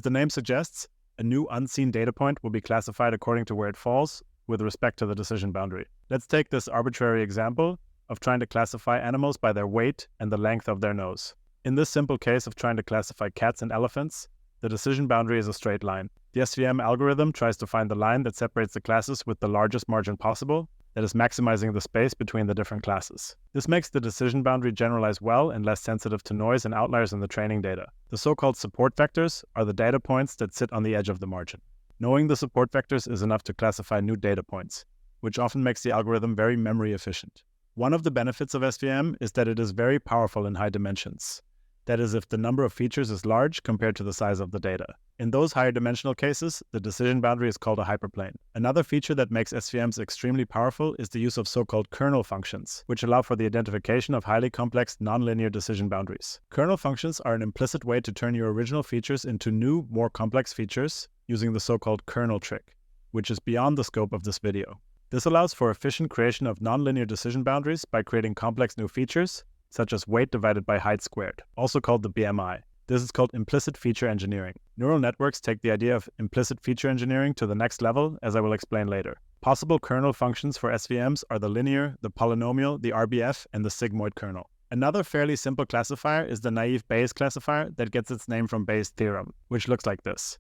As the name suggests, a new unseen data point will be classified according to where it falls with respect to the decision boundary. Let's take this arbitrary example of trying to classify animals by their weight and the length of their nose. In this simple case of trying to classify cats and elephants, the decision boundary is a straight line. The SVM algorithm tries to find the line that separates the classes with the largest margin possible, that is maximizing the space between the different classes. This makes the decision boundary generalize well and less sensitive to noise and outliers in the training data. The so-called support vectors are the data points that sit on the edge of the margin. Knowing the support vectors is enough to classify new data points, which often makes the algorithm very memory efficient. One of the benefits of SVM is that it is very powerful in high dimensions. That is, if the number of features is large compared to the size of the data. In those higher dimensional cases, the decision boundary is called a hyperplane. Another feature that makes SVMs extremely powerful is the use of so-called kernel functions, which allow for the identification of highly complex nonlinear decision boundaries. Kernel functions are an implicit way to turn your original features into new, more complex features using the so-called kernel trick, which is beyond the scope of this video. This allows for efficient creation of nonlinear decision boundaries by creating complex new features, such as weight divided by height squared, also called the BMI. This is called implicit feature engineering. Neural networks take the idea of implicit feature engineering to the next level, as I will explain later. Possible kernel functions for SVMs are the linear, the polynomial, the RBF, and the sigmoid kernel. Another fairly simple classifier is the naive Bayes classifier that gets its name from Bayes' theorem, which looks like this.